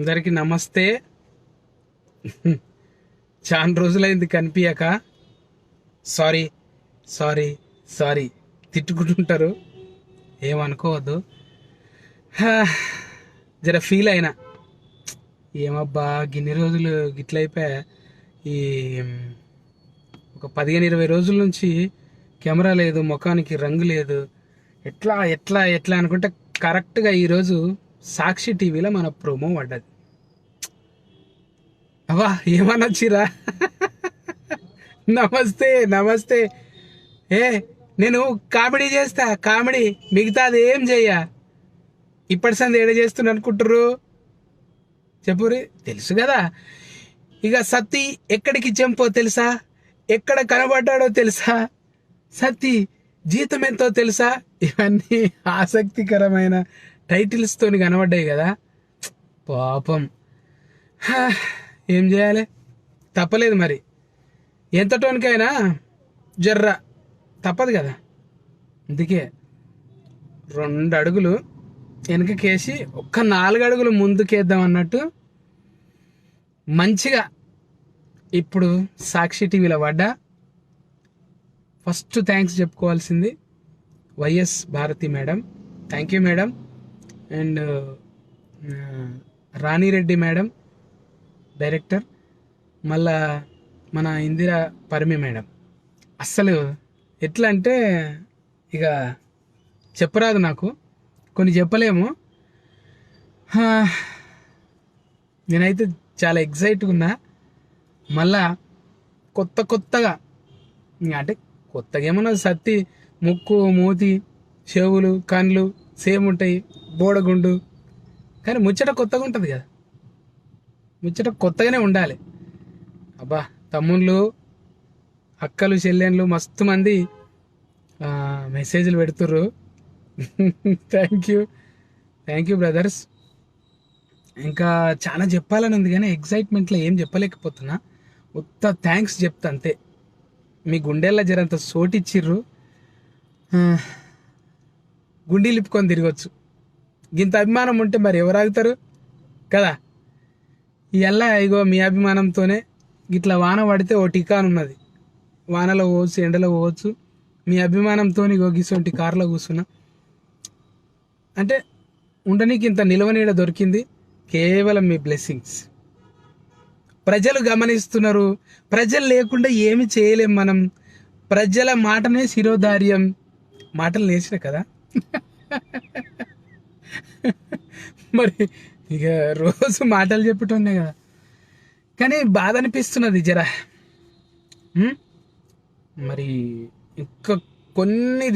అందరికి నమస్తే. చాలా రోజులైంది కనిపించక. సారీ సారీ సారీ తిట్టుకుంటుంటారు, ఏమనుకోవద్దు. జర ఫీల్ అయినా, ఏమబ్బా గిన్ని రోజులు గిట్లయిపోయా. ఈ ఒక 15-20 రోజుల నుంచి కెమెరా లేదు, ముఖానికి రంగు లేదు, ఎట్లా ఎట్లా ఎట్లా అనుకుంటే కరెక్ట్గా ఈరోజు సాక్షి టీవీలో మన ప్రోమో పడ్డది. అవా ఏమనొచ్చిరా? నమస్తే నమస్తే. ఏ నేను కామెడీ చేస్తా, కామెడీ, మిగతాది ఏం చెయ్య. ఇప్పటి సంది ఏడ చేస్తున్నా అనుకుంటారు చెప్పురి, తెలుసు కదా. ఇక సత్తి ఎక్కడికి చెంపో తెలుసా, ఎక్కడ కనబడ్డాడో తెలుసా, సత్తి జీతం ఎంతో తెలుసా, ఇవన్నీ ఆసక్తికరమైన టైటిల్స్తోని కనబడ్డాయి కదా. పాపం ఏం చేయాలి, తప్పలేదు మరి. ఎంత టోన్కైనా జర్ర తప్పదు కదా. అందుకే 2 అడుగులు వెనకకేసి ఒక్క 4 అడుగులు ముందుకేద్దాం అన్నట్టు మంచిగా ఇప్పుడు సాక్షి టీవీలో పడ్డా. ఫస్ట్ థ్యాంక్స్ చెప్పుకోవాల్సింది YS Bharathi madam, thank you madam. And Rani Reddy madam director, మళ్ళా మన ఇందిరా పరిమి మేడం. అస్సలు ఎట్లా అంటే ఇక చెప్పరాదు, నాకు కొన్ని చెప్పలేము. నేనైతే చాలా ఎగ్జైట్గా ఉన్నా. మళ్ళా కొత్తగా అంటే కొత్తగా ఏమన్నా, సత్తి ముక్కు మూతి చెవులు కళ్ళు సేమ్ ఉంటాయి, బోడగుండు, కానీ ముచ్చట కొత్తగా ఉంటుంది కదా. ముచ్చట కొత్తగానే ఉండాలి. అబ్బా తమ్ముళ్ళు అక్కలు చెల్లెళ్ళు మస్తు మంది మెసేజ్లు పెడుతుర్రు. Thank you brothers. ఇంకా చాలా చెప్పాలని ఉంది కానీ ఎగ్జైట్మెంట్లో ఏం చెప్పలేకపోతున్నా. ఉత్త థ్యాంక్స్ చెప్తా అంతే. మీ గుండెల్లో జరంత సోటిచ్చిర్రు, గుండీ లిప్పుకొని తిరగచ్చు. ఇంత అభిమానం ఉంటే మరి ఎవరు ఆగుతారు కదా. ఇవల్ల ఇగో మీ అభిమానంతోనే ఇట్లా వాన పడితే ఓ టికాన్ ఉన్నది. వానలో పోవచ్చు, ఎండలో పోవచ్చు. మీ అభిమానంతో ఇగో గిసొంటి కార్లో కూర్చున్నా అంటే ఉండనీకి ఇంత నిలవనీడ దొరికింది కేవలం మీ బ్లెస్సింగ్స్. ప్రజలు గమనిస్తున్నారు. ప్రజలు లేకుండా ఏమి చేయలేం మనం. ప్రజల మాటనే శిరోధార్యం. మాటలు నేర్చిన కదా. మరి ఇక రోజు మాటలు చెప్పుతున్నాయి కదా, కానీ బాధ అనిపిస్తున్నది జర. మరి ఇంకా కొన్ని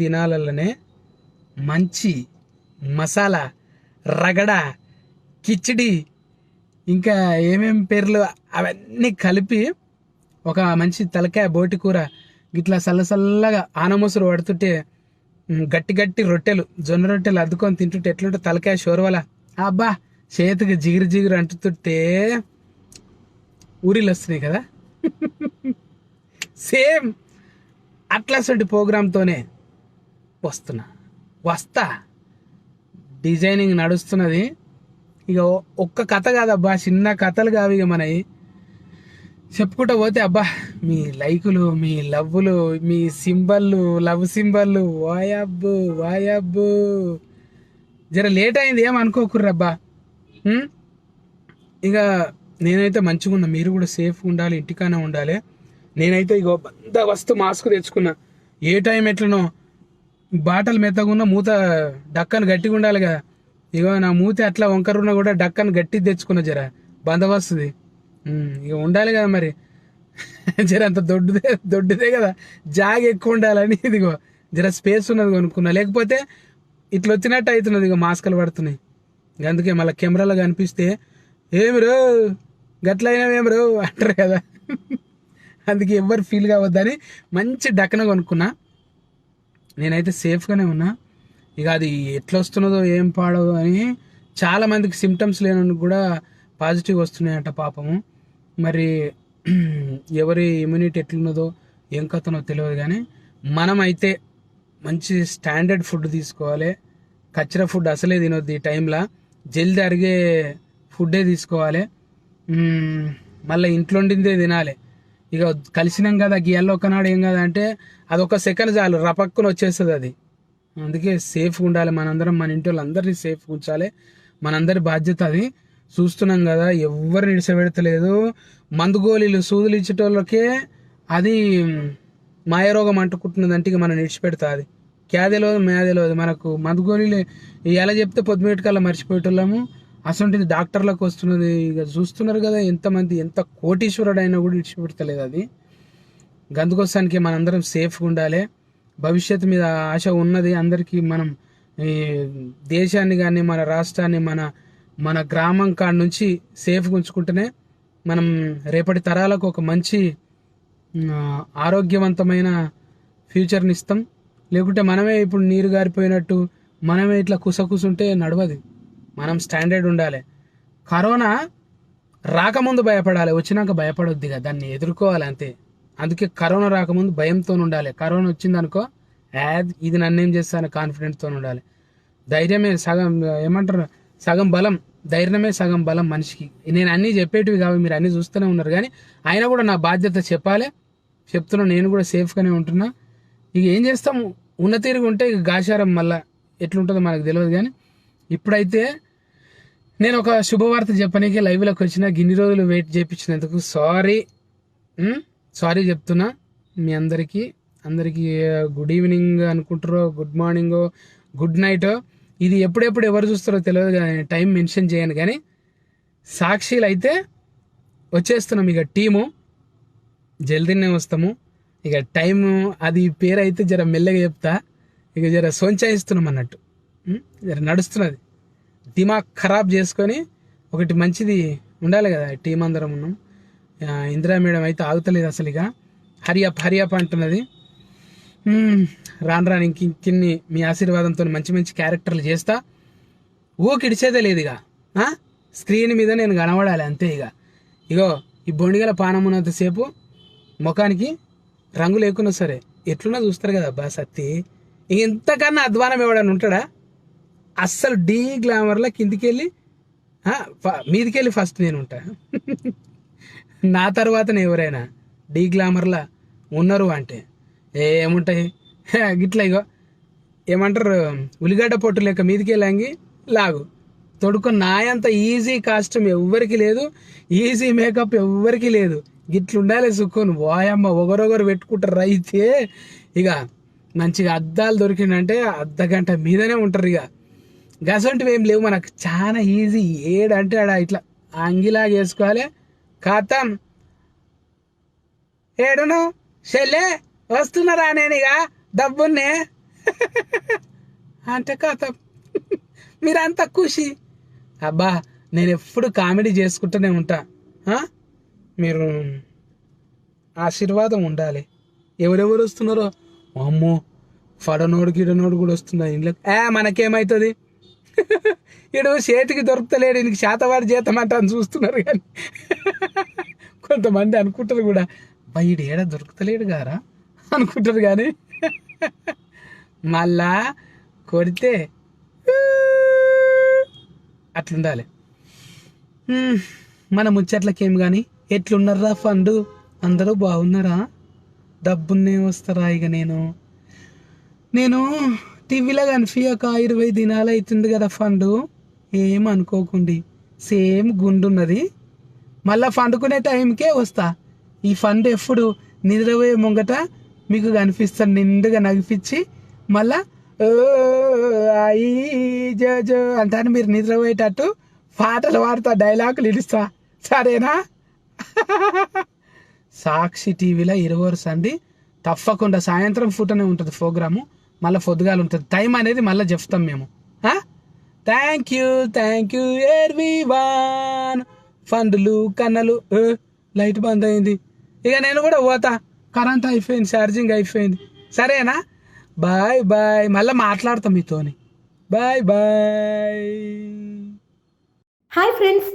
దినాలలోనే మంచి మసాలా రగడ కిచిడి ఇంకా ఏమేం పేర్లు అవన్నీ కలిపి ఒక మంచి తలకాయ బోటి కూర గిట్లా సల్లసల్లగా ఆనమూసరు పడుతుంటే, గట్టి రొట్టెలు, జొన్న రొట్టెలు అద్దుకొని తింటుంటే ఎట్లుంటే తలకాయ షోర్వల, అబ్బా చేతికి జిగిరి అంటుతుంటే ఊరిలు వస్తున్నాయి కదా. సేమ్ అట్లాంటి ప్రోగ్రామ్తోనే వస్తా. డిజైనింగ్ నడుస్తున్నది. ఇక ఒక్క కథ కాదబ్బా, చిన్న కథలు కావు ఇక మనవి. చెప్పుకుంటూ పోతే అబ్బా మీ లైకులు, మీ లవ్వులు, మీ సింబళ్ళు, లవ్ సింబళ్ళు, వాయబ్బు జర లేట్ అయింది, ఏమనుకోకుర్రబ్బా. ఇక నేనైతే మంచిగా ఉన్నా, మీరు కూడా సేఫ్గా ఉండాలి, ఇంటికానే ఉండాలి. నేనైతే ఇగో వస్తు మాస్క్ తెచ్చుకున్నా. ఏ టైం ఎట్లనో బాటలు మెత్తగున్నా మూత డక్కను గట్టిగా ఉండాలి కదా. ఇగో నా మూతి అట్లా వంకరున్నా కూడా డక్కను గట్టి తెచ్చుకున్నా, జర బందవస్తుంది. ఇక ఉండాలి కదా మరి. జర అంత దొడ్డుదే కదా, జాగ ఎక్కువ ఉండాలని ఇదిగో జర స్పేస్ ఉన్నది కొనుక్కున్నా. లేకపోతే ఇట్లా వచ్చినట్టు అవుతున్నది, ఇక మాస్కులు పడుతున్నాయి. అందుకే మళ్ళీ కెమెరాలో కనిపిస్తే ఏమి రో గట్లయినా రో అంటారు కదా. అందుకే ఎవ్వరు ఫీల్ కావద్దని మంచి డక్కన కొనుక్కున్నా. నేనైతే సేఫ్గానే ఉన్నా. ఇక అది ఎట్లా వస్తున్నదో ఏం పాడో అని చాలా మందికి సిమ్టమ్స్ లేని కూడా పాజిటివ్ వస్తున్నాయంట పాపము. మరి ఎవరి ఇమ్యూనిటీ ఎట్లున్నదో ఏం కథనో తెలియదు, కానీ మనమైతే మంచి స్టాండర్డ్ ఫుడ్ తీసుకోవాలి. కచ్చరా ఫుడ్ అసలే తినొద్దు ఈ టైంలో. జల్ది అరిగే ఫుడ్డే తీసుకోవాలి. మళ్ళీ ఇంట్లో వండిందే తినాలి. ఇక కలిసినాం కదా గీయాల్లో ఒకనాడు ఏం కదా అంటే అదొక సెకండ్ చాలు రపక్కున వచ్చేస్తుంది అది. అందుకే సేఫ్గా ఉండాలి మనందరం, మన ఇంటి వాళ్ళందరినీ సేఫ్గా ఉంచాలి, మనందరి బాధ్యత అది. చూస్తున్నాం కదా ఎవరిని ఇడిసపెడతలేదు. మందు గోళీలు సూదులు ఇచ్చేటోళ్ళకే అది మాయరోగం అంటుకుంటున్నదంటే ఇక మనం ఇడిచిపెడుతుంది. క్యాదెలోదు మేదెలోదు మనకు మందు గోళీలు ఎలా చెప్తే పొద్దుమేటికల్లా మర్చిపోయేటోళ్ళము. అసలు డాక్టర్లకు వస్తున్నది. ఇక చూస్తున్నారు కదా ఎంతమంది ఎంత కోటీశ్వరుడైనా కూడా ఇడిచిపెడతలేదు అది. గందుకోసానికి మనందరం సేఫ్గా ఉండాలి. భవిష్యత్తు మీద ఆశ ఉన్నది అందరికీ. మనం ఈ దేశాన్ని కానీ మన రాష్ట్రాన్ని మన గ్రామం కాడ నుంచి సేఫ్గా ఉంచుకుంటేనే మనం రేపటి తరాలకు ఒక మంచి ఆరోగ్యవంతమైన ఫ్యూచర్ని ఇస్తాం. లేకుంటే మనమే ఇప్పుడు నీరు గారిపోయినట్టు మనమే ఇట్లా కుసకుసుంటే నడవది. మనం స్టాండర్డ్ ఉండాలి. కరోనా రాకముందు భయపడాలి, వచ్చినాక భయపడొద్దు. ఇక దాన్ని ఎదుర్కోవాలి అంతే. అందుకే కరోనా రాకముందు భయంతో ఉండాలి. కరోనా వచ్చిందనుకో ఇది నన్నేం చేస్తాను కాన్ఫిడెంట్తో ఉండాలి. ధైర్యమే సగం ఏమంటారు సగం బలం, ధైర్యమే సగం బలం మనిషికి. నేను అన్నీ చెప్పేటివి కావు, మీరు అన్నీ చూస్తూనే ఉన్నారు. కానీ అయినా కూడా నా బాధ్యత చెప్పాలి, చెప్తున్నా. నేను కూడా సేఫ్గానే ఉంటున్నా. ఇక ఏం చేస్తాం, ఉన్న తీరుగా ఉంటే ఇక గాచారం మళ్ళీ ఎట్లుంటుందో మనకు తెలియదు. కానీ ఇప్పుడైతే నేను ఒక శుభవార్త చెప్పనీకి లైవ్లోకి వచ్చిన. గిన్ని రోజులు వెయిట్ చేయించినందుకు సారీ చెప్తున్నా మీ అందరికీ. గుడ్ ఈవినింగ్ అనుకుంటారో, గుడ్ మార్నింగో, గుడ్ నైటో, ఇది ఎప్పుడెప్పుడు ఎవరు చూస్తారో తెలియదు. కానీ టైం మెన్షన్ చేయను. కానీ సాక్షిలు అయితే వచ్చేస్తున్నాం. ఇక టీము జల్దీనే వస్తాము. ఇక టైము అది పేరు అయితే జర మెల్లగా చెప్తా. ఇక జర సొంచాయిస్తున్నాం అన్నట్టు, జర నడుస్తున్నది. దిమాగ్ ఖరాబ్ చేసుకొని ఒకటి మంచిది ఉండాలి కదా. టీం అందరం ఉన్నాం. ఇందిరా మేడం అయితే ఆగుతలేదు అసలు. ఇక హరియప్ అంటున్నది. రాను ఇంకిన్ని మీ ఆశీర్వాదంతో మంచి మంచి క్యారెక్టర్లు చేస్తా. ఊకిడిచేదే లేదు. ఇక స్క్రీన్ మీద నేను కనబడాలి అంతే. ఇగో ఈ బొండిగల పానం ఉన్నంతసేపు ముఖానికి రంగు లేకున్నా సరే ఎట్లున్నా చూస్తారు కదా అబ్బా సత్తి. ఇంతకన్నా అధ్వానం ఎవడని ఉంటాడా? అస్సలు డీ గ్లామర్లో కిందికి వెళ్ళి మీదికి వెళ్ళి ఫస్ట్ నేను ఉంటా. నా తర్వాతనే ఎవరైనా డీ గ్లామర్లా ఉన్నారు అంటే ఏముంటాయి గిట్లా. ఇగో ఏమంటారు ఉల్లిగడ్డ పొట్టు లెక్క మీదికి వెళ్ళంగి లాగు తొడుకొని. నాయంత ఈజీ కాస్ట్యూమ్ ఎవ్వరికి లేదు, ఈజీ మేకప్ ఎవ్వరికి లేదు. గిట్లుండాలి సుక్కుని. వాయమ్మ ఒకరొకరు పెట్టుకుంటారు. అయితే ఇక మంచిగా అద్దాలు దొరికిందంటే అర్ధగంట మీదనే ఉంటారు. ఇక గసంటివి ఏం లేవు మనకు, చాలా ఈజీ. ఏడంటే ఆడ ఇట్లా అంగిలాగా వేసుకోవాలి. ఖాతం ఏడును చెల్లె వస్తున్నారా నేను ఇక డబ్బున్నే అంటే ఖాతం మీరంతా ఖుషి. అబ్బా నేను ఎప్పుడు కామెడీ చేసుకుంటూనే ఉంటా. మీరు ఆశీర్వాదం ఉండాలి. ఎవరెవరు వస్తున్నారో అమ్మో ఫడనోడు గిడనోడు కూడా వస్తున్నా ఇంట్లో. మనకేమవుతుంది, ఇడు చేతికి దొరుకుతలేడు, ఇంక శాతవారి జీతం అంటే అని చూస్తున్నారు. కానీ కొంతమంది అనుకుంటారు కూడా ఈడు ఏడా దొరుకుతలేడు గారా అనుకుంటారు. కానీ మళ్ళా కొడితే అట్లుండాలి. మన ముచ్చట్లకేం కానీ ఎట్లున్నారా ఫండు? అందరూ బాగున్నారా? డబ్బున్నే వస్తారా? ఇక నేను టీవీలో కనిపించక 20 దినాలు అవుతుంది కదా ఫండు. ఏం అనుకోకండి, సేమ్ గుండున్నది. మళ్ళీ ఫండుకునే టైంకే వస్తా. ఈ ఫండ్ ఎప్పుడు నిద్రపోయే ముంగట మీకు కనిపిస్తాను నిండుగా నగిపించి. మళ్ళా అయి జో అంటాను, మీరు నిద్రపోయేటట్టు పాటలు పాడుతా, డైలాగులు ఇడుస్తా. సరేనా? సాక్షి టీవీలో 20 సంది తప్పకుండా సాయంత్రం పూటనే ఉంటుంది ప్రోగ్రాము. మళ్ళీ పొద్దుగాలు ఉంటుంది. టైం అనేది మళ్ళీ చెప్తాం మేము. Thank you everyone. ఫండ్లు కన్నలు. లైట్ బంద్ అయింది. ఇక నేను కూడా పోతా, కరెంట్ అయిపోయింది, ఛార్జింగ్ అయిపోయింది. సరేనా? Bye bye. మళ్ళీ మాట్లాడతాం మీతోని. Bye bye. హాయ్ ఫ్రెండ్స్,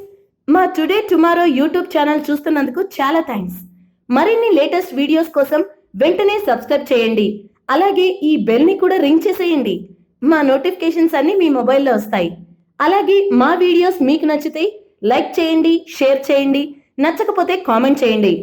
మా టుడే టుమారో యూట్యూబ్ ఛానల్ చూస్తున్నందుకు చాలా థ్యాంక్స్. మరిన్ని లేటెస్ట్ వీడియోస్ కోసం వెంటనే సబ్స్క్రైబ్ చేయండి. అలాగే ఈ బెల్ ని కూడా రింగ్ చేసేయండి. మా నోటిఫికేషన్స్ అన్ని మీ మొబైల్లో వస్తాయి. అలాగే మా వీడియోస్ మీకు నచ్చితే లైక్ చేయండి, షేర్ చేయండి, నచ్చకపోతే కామెంట్ చేయండి.